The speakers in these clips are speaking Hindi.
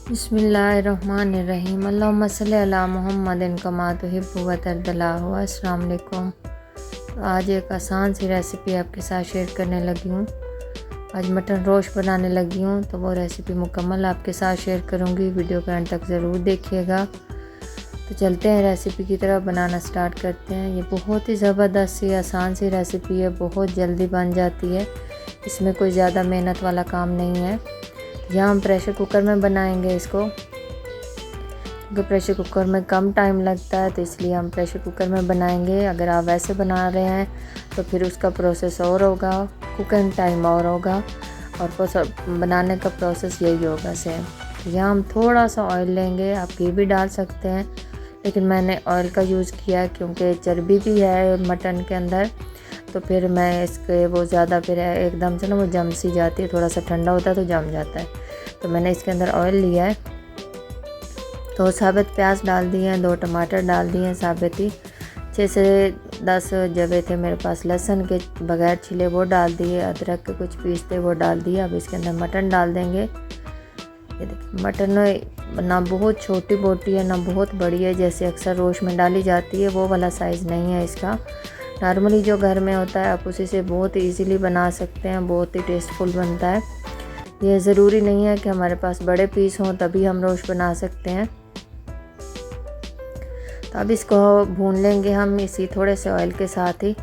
बिस्मिल्लाहिर्रहमानिर्रहीम। अल्लाहुम्मा सल्ली अला मुहम्मदिन कमा तुहिब्बु व तर्दल्लाहु। अस्सलाम वालेकुम। तो आज एक आसान सी रेसिपी आपके साथ शेयर करने लगी हूँ। आज मटन रोस्ट बनाने लगी हूँ, तो वो रेसिपी मुकम्मल आपके साथ शेयर करूँगी। वीडियो को एंड तक ज़रूर देखिएगा। तो चलते हैं रेसिपी की तरफ, बनाना स्टार्ट करते हैं। ये बहुत ही ज़बरदस्त सी आसान सी रेसिपी है, बहुत जल्दी बन जाती है। इसमें कोई ज़्यादा मेहनत वाला काम नहीं है। यहाँ हम प्रेशर कुकर में बनाएंगे इसको, क्योंकि प्रेशर कुकर में कम टाइम लगता है, तो इसलिए हम प्रेशर कुकर में बनाएंगे। अगर आप वैसे बना रहे हैं तो फिर उसका प्रोसेस और होगा, कुकिंग टाइम और होगा, और बनाने का प्रोसेस यही होगा सेम। तो यहाँ हम थोड़ा सा ऑयल लेंगे, आप घी भी डाल सकते हैं, लेकिन मैंने ऑयल का यूज़ किया है क्योंकि चर्बी भी है मटन के अंदर। तो फिर मैं इसके वो ज़्यादा फिर एकदम से ना वो जम सी जाती है, थोड़ा सा ठंडा होता है तो जम जाता है। तो मैंने इसके अंदर ऑयल लिया है, तो साबित प्याज डाल दिए हैं, 2 टमाटर डाल दिए हैं साबित ही, 6 से 10 जवे थे मेरे पास लहसुन के बगैर छिले, वो डाल दिए। अदरक के कुछ पीस थे वो डाल दिए। अब इसके अंदर मटन डाल देंगे। ये देखिए, मटन ना बहुत छोटी बोटी है ना बहुत बड़ी है, जैसे अक्सर रोस्ट में डाली जाती है, वो वाला साइज़ नहीं है इसका। नॉर्मली जो घर में होता है आप उसी से बहुत ही ईज़िली बना सकते हैं, बहुत ही टेस्टफुल बनता है। ये ज़रूरी नहीं है कि हमारे पास बड़े पीस हों तभी हम रोस्ट बना सकते हैं। तो अब इसको भून लेंगे हम इसी थोड़े से ऑयल के साथ ही।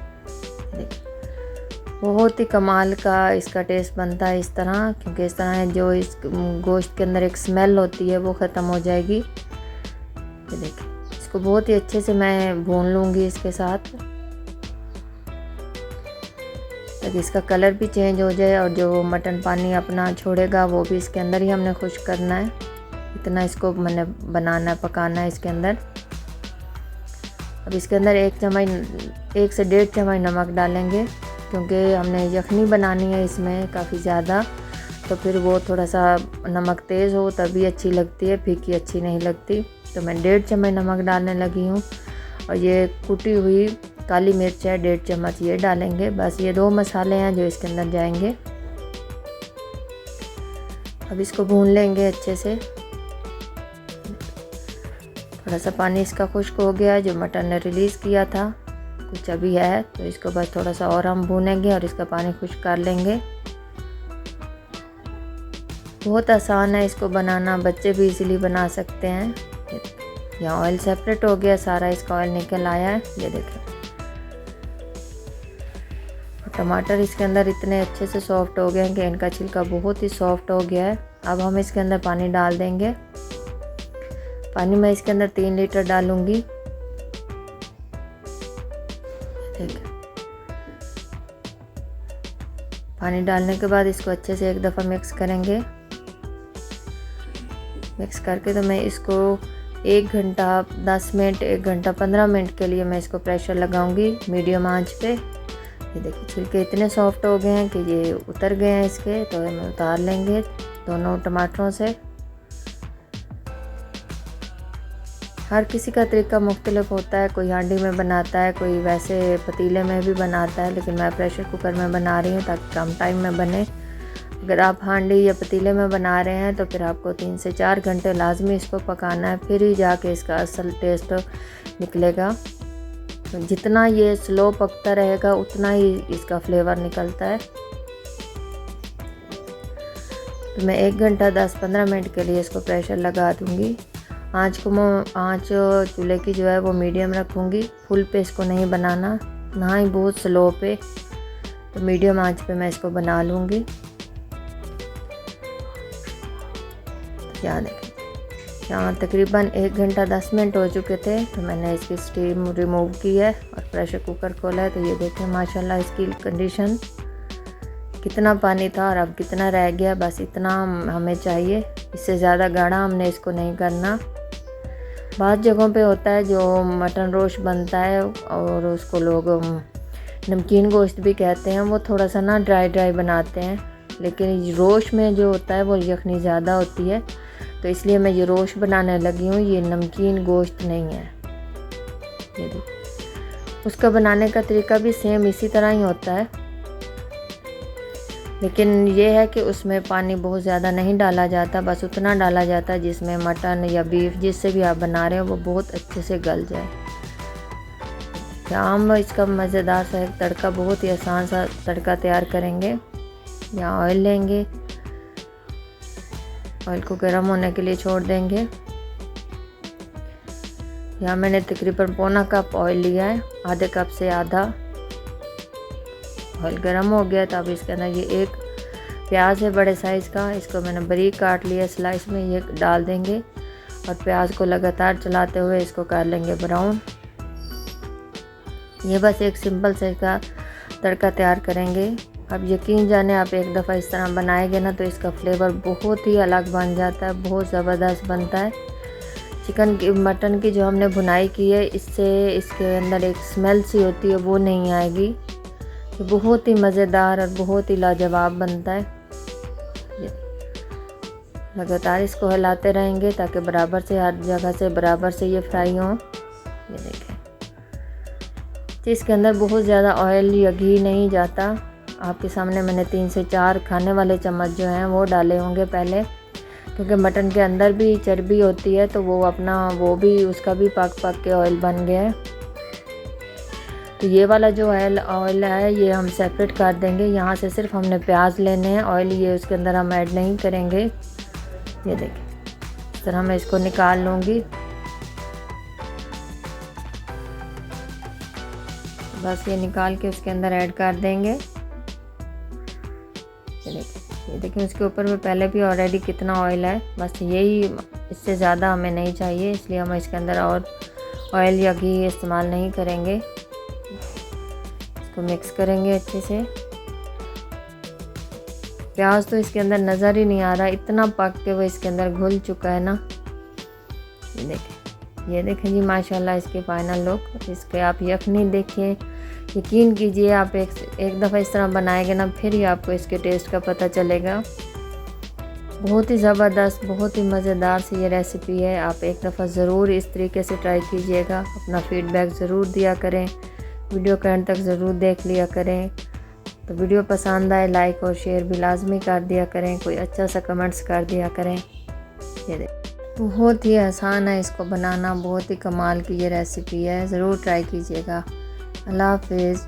बहुत ही कमाल का इसका टेस्ट बनता है इस तरह, क्योंकि इस तरह जो इस गोश्त के अंदर एक स्मेल होती है वो ख़त्म हो जाएगी। ये देखिए, इसको बहुत ही अच्छे से मैं भून लूँगी इसके साथ, ताकि इसका कलर भी चेंज हो जाए और जो मटन पानी अपना छोड़ेगा वो भी इसके अंदर ही हमने खुश्क करना है। इतना इसको मैंने बनाना है, पकाना है इसके अंदर। अब इसके अंदर 1 से 1.5 चम्मच नमक डालेंगे, क्योंकि हमने यखनी बनानी है इसमें काफ़ी ज़्यादा, तो फिर वो थोड़ा सा नमक तेज़ हो तभी अच्छी लगती है, फीकी अच्छी नहीं लगती। तो मैं 1.5 चम्मच नमक डालने लगी हूँ। और ये कुटी हुई काली मिर्च है 1.5 चम्मच, ये डालेंगे। बस ये 2 मसाले हैं जो इसके अंदर जाएंगे। अब इसको भून लेंगे अच्छे से। थोड़ा सा पानी इसका खुश्क हो गया, जो मटन ने रिलीज़ किया था कुछ अभी है, तो इसको बस थोड़ा सा और हम भूनेंगे और इसका पानी खुश्क कर लेंगे। बहुत आसान है इसको बनाना, बच्चे भी इजीली बना सकते हैं। यहाँ ऑयल सेपरेट हो गया सारा, इसका ऑयल निकल आया है, ये देखें। टमाटर इसके अंदर इतने अच्छे से सॉफ्ट हो गए हैं कि इनका छिलका बहुत ही सॉफ्ट हो गया है। अब हम इसके अंदर पानी डाल देंगे। पानी मैं इसके अंदर 3 लीटर डालूंगी। ठीक है, पानी डालने के बाद इसको अच्छे से एक दफ़ा मिक्स करेंगे। मिक्स करके तो मैं इसको 1 घंटा 10 मिनट 1 घंटा 15 मिनट के लिए मैं इसको प्रेशर लगाऊंगी मीडियम आंच पे। ये देखिए, छिलके इतने सॉफ्ट हो गए हैं कि ये उतर गए हैं इसके, तो हम उतार लेंगे दोनों टमाटरों से। हर किसी का तरीका मुख्तलिफ होता है, कोई हांडी में बनाता है, कोई वैसे पतीले में भी बनाता है, लेकिन मैं प्रेशर कुकर में बना रही हूँ ताकि कम टाइम में बने। अगर आप हांडी या पतीले में बना रहे हैं तो फिर आपको 3 से 4 घंटे लाजमी इसको पकाना है, फिर ही जाके इसका असल टेस्ट निकलेगा। जितना ये स्लो पकता रहेगा उतना ही इसका फ्लेवर निकलता है। तो मैं 1 घंटा 10-15 मिनट के लिए इसको प्रेशर लगा दूंगी। आँच चूल्हे की जो है वो मीडियम रखूँगी, फुल पे इसको नहीं बनाना, ना ही बहुत स्लो पे, तो मीडियम आँच पे मैं इसको बना लूँगी। क्या देखें, यहाँ तकरीबन 1 घंटा 10 मिनट हो चुके थे, तो मैंने इसकी स्टीम रिमूव की है और प्रेशर कुकर खोला है। तो ये देखें माशाल्लाह इसकी कंडीशन, कितना पानी था और अब कितना रह गया, बस इतना हमें चाहिए, इससे ज़्यादा गाढ़ा हमने इसको नहीं करना। बहुत जगहों पे होता है जो मटन रोस्ट बनता है और उसको लोग नमकीन गोश्त भी कहते हैं, वो थोड़ा सा ना ड्राई बनाते हैं, लेकिन रोस्ट में जो होता है वो यखनी ज़्यादा होती है, तो इसलिए मैं ये रोस्ट बनाने लगी हूँ, ये नमकीन गोश्त नहीं है। ये देखिए, उसका बनाने का तरीका भी सेम इसी तरह ही होता है, लेकिन ये है कि उसमें पानी बहुत ज़्यादा नहीं डाला जाता, बस उतना डाला जाता है जिसमें मटन या बीफ जिससे भी आप बना रहे हो वो बहुत अच्छे से गल जाए। हम इसका मज़ेदार सा एक तड़का, बहुत ही आसान सा तड़का तैयार करेंगे। यहाँ ऑयल लेंगे, ऑयल को गर्म होने के लिए छोड़ देंगे। यहाँ मैंने तकरीबन पौना कप ऑयल लिया है, आधे कप से आधा। ऑयल गर्म हो गया तो अब इसके अंदर ये एक प्याज है बड़े साइज़ का, इसको मैंने बारीक काट लिया स्लाइस में, ये डाल देंगे और प्याज को लगातार चलाते हुए इसको कर लेंगे ब्राउन। ये बस एक सिंपल से का तड़का तैयार करेंगे। अब यकीन जाने आप एक दफ़ा इस तरह बनाएंगे ना तो इसका फ्लेवर बहुत ही अलग बन जाता है, बहुत ज़बरदस्त बनता है। चिकन की, मटन की जो हमने भुनाई की है इससे इसके अंदर एक स्मेल सी होती है वो नहीं आएगी। ये बहुत ही मज़ेदार और बहुत ही लाजवाब बनता है। लगातार इसको हिलाते रहेंगे ताकि बराबर से हर जगह से बराबर से ये फ्राई हो। ये देखें, इसके अंदर बहुत ज़्यादा ऑयल या घी नहीं जाता। आपके सामने मैंने 3 से 4 खाने वाले चम्मच जो हैं वो डाले होंगे पहले, क्योंकि मटन के अंदर भी चर्बी होती है तो वो अपना वो भी उसका भी पक के ऑयल बन गया है। तो ये वाला जो ऑयल है ये हम सेपरेट कर देंगे। यहाँ से सिर्फ हमने प्याज लेने हैं, ऑयल ये उसके अंदर हम ऐड नहीं करेंगे। ये देखिए, इस तरह मैं इसको निकाल लूँगी। बस ये निकाल के उसके अंदर ऐड कर देंगे। ये देखिए उसके ऊपर में पहले भी ऑलरेडी कितना ऑयल है, बस यही, इससे ज़्यादा हमें नहीं चाहिए, इसलिए हम इसके अंदर और ऑयल या घी इस्तेमाल नहीं करेंगे। इसको मिक्स करेंगे अच्छे से। प्याज तो इसके अंदर नज़र ही नहीं आ रहा, इतना पक के वो इसके अंदर घुल चुका है ना। ये देखें जी माशाल्लाह इसके फाइनल लुक। इसके आप यखनी देखिए, यकीन कीजिए आप एक दफ़ा इस तरह बनाएंगे ना फिर ही आपको इसके टेस्ट का पता चलेगा। बहुत ही ज़बरदस्त, बहुत ही मज़ेदार सी ये रेसिपी है। आप एक दफ़ा ज़रूर इस तरीके से ट्राई कीजिएगा। अपना फ़ीडबैक ज़रूर दिया करें, वीडियो के एंड तक ज़रूर देख लिया करें। तो वीडियो पसंद आए लाइक और शेयर भी लाजमी कर दिया करें, कोई अच्छा सा कमेंट्स कर दिया करें। ये देख, बहुत ही आसान है इसको बनाना, बहुत ही कमाल की ये रेसिपी है, ज़रूर ट्राई कीजिएगा। अल्लाह हाफिज़।